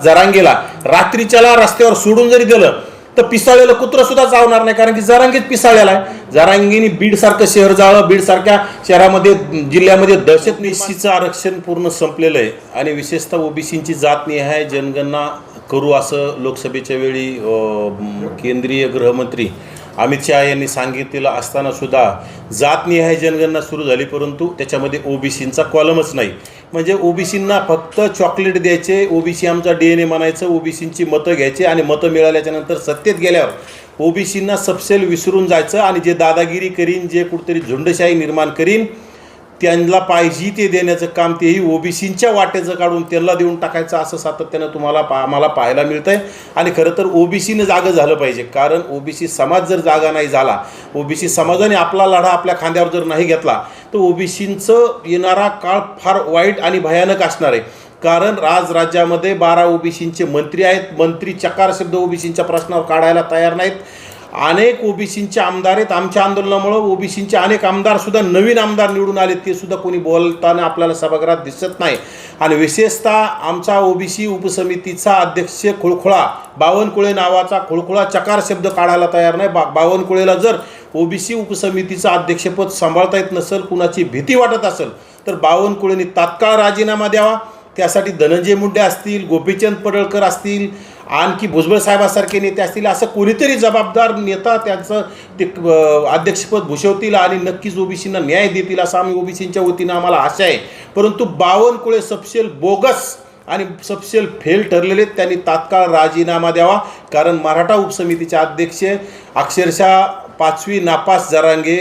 जरांगेला रात्रीच्याला रस्त्यावर सोडून जरी दिलं तर पिसाळलेलं कुत्र सुद्धा चावणार नाही, कारण की जरांगीत पिसाळलेला आहे. जरांगीने बीड सारखं शहर जाळं, बीड सारख्या शहरामध्ये जिल्ह्यामध्ये दहशत निश्चितचं आरक्षण पूर्ण संपलेलं आहे आणि विशेषतः ओबीसींची जातनिहाय जनगणना करू असं लोकसभेच्या वेळी केंद्रीय गृहमंत्री अमित शहा यांनी सांगितलेलं असताना सुद्धा जातनिहाय जनगणना सुरू झाली, परंतु त्याच्यामध्ये ओबीसींचा कॉलमच नाही. म्हणजे ओबीसींना फक्त चॉकलेट द्यायचे, ओबीसी आमचा DNA म्हणायचं, ओबीसींची मतं घ्यायचे आणि मतं मिळाल्याच्या नंतर सत्तेत गेल्यावर ओबीसींना सबसेल विसरून जायचं आणि जे दादागिरी करीन, जे कुठेतरी झुंडशाही निर्माण करीन, त्यांना पाहिजे ते देण्याचं काम तेही ओबीसींच्या वाटेचं काढून त्यांना देऊन टाकायचं असं सातत्यानं आम्हाला पाहायला मिळतं आहे. आणि खरं तर ओबीसीनं जागं झालं पाहिजे, कारण ओबीसी समाज जर जागा नाही झाला, ओबीसी समाजाने आपला लढा आपल्या खांद्यावर जर नाही घेतला तर ओबीसींचं येणारा काळ फार वाईट आणि भयानक असणार आहे. कारण राज्यामध्ये 12 ओबीसींचे मंत्री आहेत, मंत्री चकार शब्द ओबीसींच्या प्रश्नावर काढायला तयार नाहीत. अनेक ओबीसींचे आमदार आहेत. आमच्या आंदोलनामुळे ओबीसींचे अनेक आमदार सुद्धा नवीन आमदार निवडून आले, ते सुद्धा कोणी बोलताना आपल्याला सभागृहात दिसत नाही. आणि विशेषतः आमचा ओबीसी उपसमितीचा अध्यक्ष खुळखुळा बावनकुळे नावाचा खुळखुळा चकार शब्द काढायला तयार नाही. बावनकुळेला जर ओबीसी उपसमितीचं अध्यक्षपद सांभाळता येत नसेल, कुणाची भीती वाटत असेल तर बावनकुळेंनी तात्काळ राजीनामा द्यावा. त्यासाठी धनंजय मुंडे असतील, गोपीचंद पडळकर असतील, आणखी भुजबळ साहेबांसारखे नेते असतील, असं कोणीतरी जबाबदार नेता त्यांचं ते अध्यक्षपद भूषवतील आणि नक्कीच ओबीसींना न्याय देतील असं आम्ही ओबीसींच्या वतीनं आम्हाला आशा आहे. परंतु बावनकुळे सबसेल बोगस आणि सबसेल फेल ठरलेले, त्यांनी तात्काळ राजीनामा द्यावा. कारण मराठा उपसमितीचे अध्यक्ष अक्षरशः 5वी नापास जरांगे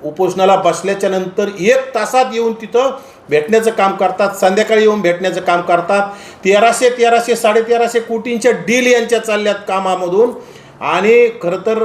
उपोषणाला बसल्याच्या नंतर 1 तासात येऊन तिथं भेटण्याचं काम करतात, संध्याकाळी येऊन भेटण्याचं काम करतात. 1300 साडेतेराशे कोटींच्या डील यांच्या चालल्यात कामामधून आणि खरं तर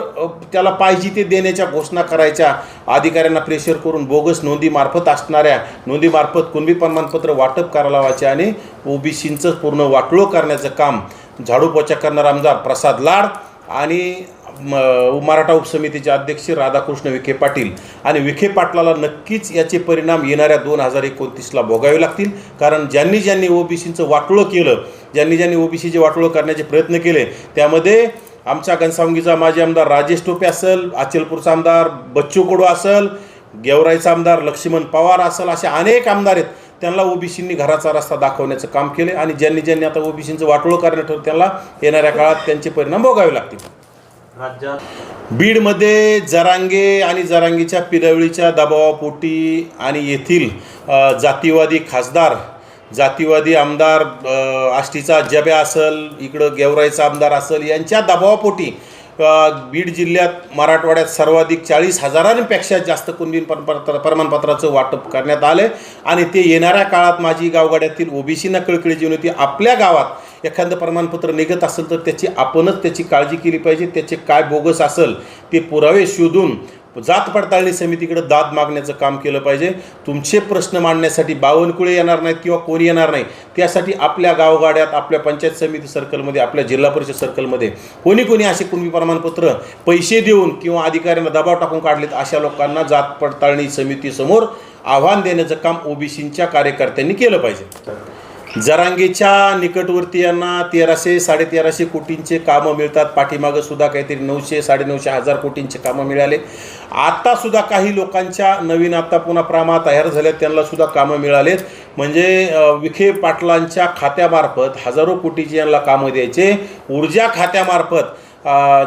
त्याला पाहिजे ते देण्याच्या घोषणा करायच्या, अधिकाऱ्यांना प्रेशर करून बोगस नोंदीमार्फत असणाऱ्या नोंदीमार्फत कुणबी प्रमाणपत्र वाटप करायला लावायचे आणि ओबीसींचं पूर्ण वाटोळं करण्याचं काम झाडूपोछा करणारा आमदार प्रसाद लाड आणि मराठा उपसमितीचे अध्यक्ष राधाकृष्ण विखे पाटील आणि विखे पाटलाला नक्कीच याचे परिणाम येणाऱ्या 2029ला भोगावे लागतील. कारण ज्यांनी ओबीसींचं वाटोळं केलं, ज्यांनी ओबीसीचे वाटोळं करण्याचे प्रयत्न केले, त्यामध्ये आमच्या घनसावंगीचा माजी आमदार राजेश टोपे असेल, अचलपूरचा आमदार बच्चू कडू असेल, गेवराईचा आमदार लक्ष्मण पवार असेल, असे अनेक आमदार आहेत. त्यांना ओबीसींनी घराचा रस्ता दाखवण्याचं काम केले आणि ज्यांनी आता ओबीसींचं वाटोळं करण्यात ठरवलं त्यांना येणाऱ्या काळात त्यांचे परिणाम भोगावे लागतील. बीडमध्ये जरांगे आणि जरांगीच्या पिरवळीच्या दबावापोटी आणि येथील जातीवादी खासदार, जातीवादी आमदार, आष्टीचा जब्या असेल, इकडं गेवराईचा आमदार असेल, यांच्या दबावापोटी बीड जिल्ह्यात मराठवाड्यात सर्वाधिक 40,000पेक्षा जास्त कुणबी प्रमाणपत्राचं वाटप करण्यात आलं आणि ते येणाऱ्या काळात माझी गावगाड्यातील ओबीसींना कळकळीची विनंती, आपल्या गावात एखादं प्रमाणपत्र निघत असेल तर आपणच त्याची काळजी केली पाहिजे. त्याचे काय बोगस असेल ते पुरावे शोधून जात पडताळणी समितीकडे दाद मागण्याचं काम केलं पाहिजे. तुमचे प्रश्न मांडण्यासाठी बावनकुळे येणार नाहीत किंवा कोणी येणार नाही, त्यासाठी आपल्या गावगाड्यात, आपल्या पंचायत समिती सर्कलमध्ये, आपल्या जिल्हा परिषद सर्कलमध्ये कोणी असे कुणबी प्रमाणपत्र पैसे देऊन किंवा अधिकाऱ्यांना दबाव टाकून काढलेत, अशा लोकांना जात पडताळणी समितीसमोर आव्हान देण्याचं काम ओबीसींच्या कार्यकर्त्यांनी केलं पाहिजे. जरांगेच्या निकटवर्तीयांना 1300-1350 कोटींचे कामं मिळतात. पाठीमागं सुद्धा काहीतरी 900-950 कोटींचे कामं मिळाले. आता सुद्धा काही लोकांच्या नवीन आता पुन्हा प्रमा तयार झाल्या, त्यांना सुद्धा कामं मिळालेत. म्हणजे विखे पाटलांच्या खात्यामार्फत हजारो कोटीची यांना कामं द्यायचे. ऊर्जा खात्यामार्फत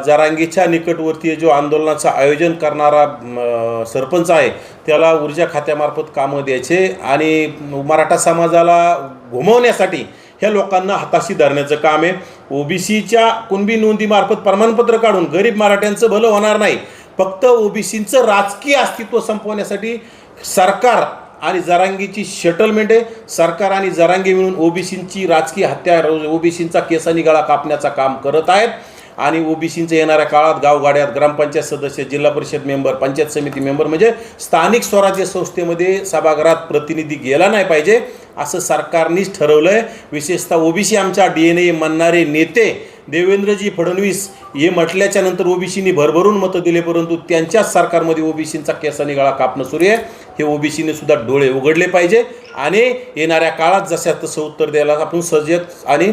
जरांगीच्या निकटवर्तीय जो आंदोलनाचं आयोजन करणारा सरपंच आहे त्याला ऊर्जा खात्यामार्फत कामं द्यायचे आणि मराठा समाजाला घुमवण्यासाठी ह्या लोकांना हाताशी धरण्याचं काम आहे. ओबीसीच्या कुणबी नोंदीमार्फत प्रमाणपत्र काढून गरीब मराठ्यांचं भलं होणार नाही, फक्त ओबीसींचं राजकीय अस्तित्व संपवण्यासाठी सरकार आणि जरांगीची सेटलमेंट आहे. सरकार आणि जरांगी मिळून ओबीसींची राजकीय हत्या, ओबीसींचा केसानी गळा कापण्याचं काम करत आहेत आणि ओबीसींचं येणाऱ्या काळात गावगाड्यात ग्रामपंचायत सदस्य, जिल्हा परिषद मेंबर, पंचायत समिती मेंबर म्हणजे स्थानिक स्वराज्य संस्थेमध्ये सभागृहात प्रतिनिधी गेला नाही पाहिजे असं सरकारनेच ठरवलं आहे. विशेषतः ओबीसी आमचा DNA म्हणणारे नेते देवेंद्रजी फडणवीस हे म्हटल्याच्या नंतर ओबीसींनी भरभरून मतं दिले, परंतु त्यांच्याच सरकारमध्ये ओबीसींचा केसानी गळा कापणं सुरू आहे. हे ओबीसीने सुद्धा डोळे उघडले पाहिजे आणि येणाऱ्या काळात जशा तसं उत्तर द्यायला आपण सजग आणि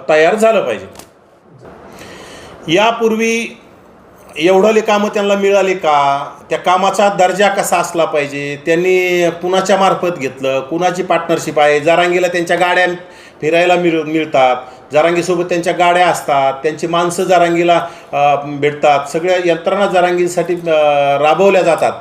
तयार झालं पाहिजे. यापूर्वी एवढले कामं त्यांना मिळाली का, त्या कामाचा दर्जा कसा असला पाहिजे, त्यांनी कुणाच्या मार्फत घेतलं, कुणाची पार्टनरशिप आहे. जरांगीला त्यांच्या गाड्या फिरायला मिळतात, जरांगीसोबत त्यांच्या गाड्या असतात, त्यांची माणसं जरांगीला भेटतात, सगळ्या यंत्रणा जरांगीसाठी राबवल्या जातात.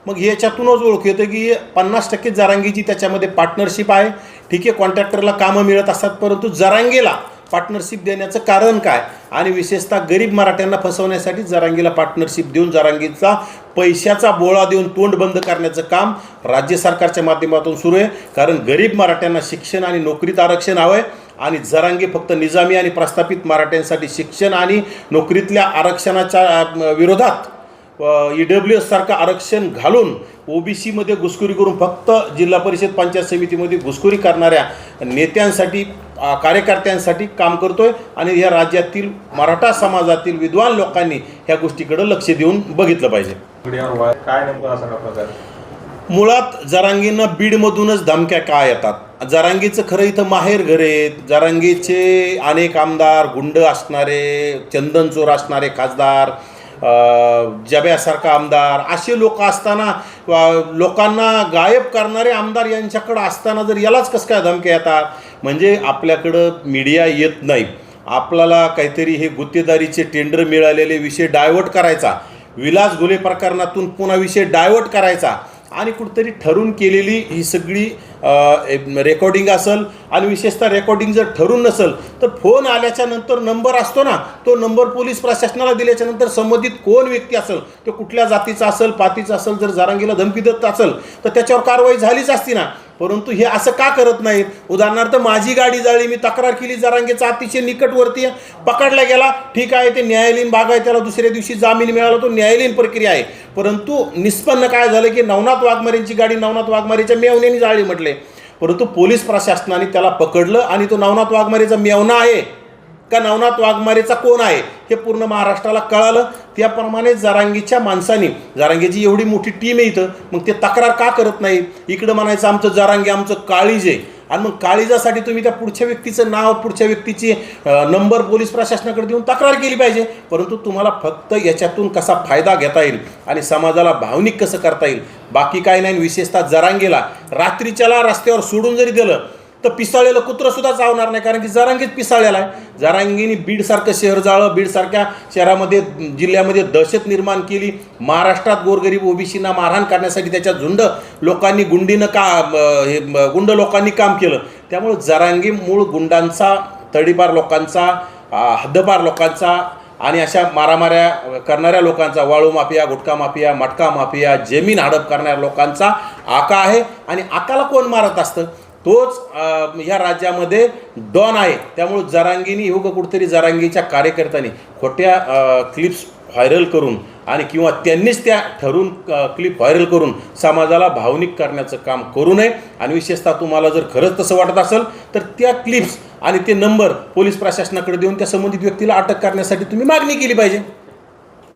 मग याच्यातूनच ओळख येतं की 50% जरांगीची त्याच्यामध्ये पार्टनरशिप आहे. ठीक आहे, कॉन्ट्रॅक्टरला कामं मिळत असतात, परंतु जरांगीला पार्टनरशिप देण्याचं कारण काय, आणि विशेषतः गरीब मराठ्यांना फसवण्यासाठी जरांगीला पार्टनरशिप देऊन जरांगीचा पैशाचा बोळा देऊन तोंड बंद करण्याचं काम राज्य सरकारच्या माध्यमातून सुरू आहे. कारण गरीब मराठ्यांना शिक्षण आणि नोकरीत आरक्षण हवं आहे आणि जरांगी फक्त निजामी आणि प्रस्थापित मराठ्यांसाठी शिक्षण आणि नोकरीतल्या आरक्षणाच्या विरोधात EWS सारखं आरक्षण घालून ओबीसीमध्ये घुसखोरी करून फक्त जिल्हा परिषद पंचायत समितीमध्ये घुसखोरी करणाऱ्या नेत्यांसाठी कार्यकर्त्यांसाठी काम करतोय. आणि या राज्यातील मराठा समाजातील विद्वान लोकांनी ह्या गोष्टीकडे लक्ष देऊन बघितलं पाहिजे. काय नेमकं असा प्रकार? मुळात जरांगींना बीडमधूनच धमक्या का येतात? जरांगीचं खरं इथं माहेर घर आहे. जरांगीचे अनेक आमदार, गुंड असणारे, चंदन चोर असणारे खासदार, जब्यासारखा आमदार, असे लोक असताना लोकांना गायब करणारे आमदार यांच्याकडं असताना जर यालाच कसं काय धमक्या येतात? म्हणजे आपल्याकडं मीडिया येत नाही. आपल्याला काहीतरी हे गुत्तेदारीचे टेंडर मिळालेले विषय डायव्हर्ट करायचा, विलास घुले प्रकरणातून पुन्हा विषय डायव्हर्ट करायचा आणि कुठेतरी ठरून केलेली ही सगळी रेकॉर्डिंग असेल. आणि विशेषतः रेकॉर्डिंग जर ठरून नसेल तर फोन आल्याच्या नंतर नंबर असतो ना, तो नंबर पोलीस प्रशासनाला दिल्याच्या नंतर संबंधित कोण व्यक्ती असेल, तो कुठल्या जातीचा असेल, पातीचा असेल, जर जरांगीला धमकी देत असेल तर त्याच्यावर कारवाई झालीच असती ना. परंतु हे असं का करत नाहीत? उदाहरणार्थ माझी गाडी जाळली, मी तक्रार केली, जरांगेचा अतिशय निकटवर्ती पकडला गेला, ठीक आहे, ते न्यायालयीन भाग आहे, त्याला दुसऱ्या दिवशी जामीन मिळाला, तो न्यायालयीन प्रक्रिया आहे. परंतु निष्पन्न काय झालं की नवनाथ वाघमारेंची गाडी नवनाथ वाघमारेच्या मेवण्याने जाळली म्हटले, परंतु पोलीस प्रशासनाने त्याला पकडलं आणि तो नवनाथ वाघमारेचा मेवणा आहे का नवनाथ वाघमारेचा कोण आहे हे पूर्ण महाराष्ट्राला कळालं. त्याप्रमाणे जरांगीच्या माणसांनी, जरांगीची एवढी मोठी टीम आहे इथं, मग ते तक्रार का करत नाही? इकडं म्हणायचं आमचं जरांगी, आमचं काळीज आहे, आणि मग काळीजासाठी तुम्ही त्या पुढच्या व्यक्तीचं नाव, पुढच्या व्यक्तीची नंबर पोलीस प्रशासनाकडे देऊन तक्रार केली पाहिजे. परंतु तुम्हाला फक्त याच्यातून कसा फायदा घेता येईल आणि समाजाला भावनिक कसं करता येईल, बाकी काय नाही. विशेषतः जरांगीला रात्रीच्याला रस्त्यावर सोडून जरी दिलं तर पिसाळलेलं कुत्रं सुद्धा चावणार नाही, कारण की जरांगीत पिसाळलेला आहे. जरांगीने बीडसारखं शहर जाळं, बीडसारख्या शहरामध्ये, जिल्ह्यामध्ये दहशत निर्माण केली. महाराष्ट्रात गोरगरीब ओबीसींना मारहाण करण्यासाठी त्याच्या झुंड लोकांनी, गुंड लोकांनी काम केलं. त्यामुळे जरांगी मूळ गुंडांचा, तडीपार लोकांचा, हद्दपार लोकांचा आणि अशा मारामाऱ्या करणाऱ्या लोकांचा, वाळू माफिया, गुटखा माफिया, मटका माफिया, जमीन हडप करणाऱ्या लोकांचा आका आहे. आणि आकाला कोण मारत असतं? तोच ह्या राज्यामध्ये डॉन आहे. त्यामुळे जरांगीनी कुठेतरी जरांगीच्या कार्यकर्त्यांनी खोट्या क्लिप्स व्हायरल करून आणि किंवा त्यांनीच त्या ठरवून क्लिप व्हायरल करून समाजाला भावनिक करण्याचं काम करू नये. आणि विशेषतः तुम्हाला जर खरंच तसं वाटत असेल तर त्या क्लिप्स आणि ते नंबर पोलीस प्रशासनाकडे देऊन त्या संबंधित व्यक्तीला अटक करण्यासाठी तुम्ही मागणी केली पाहिजे.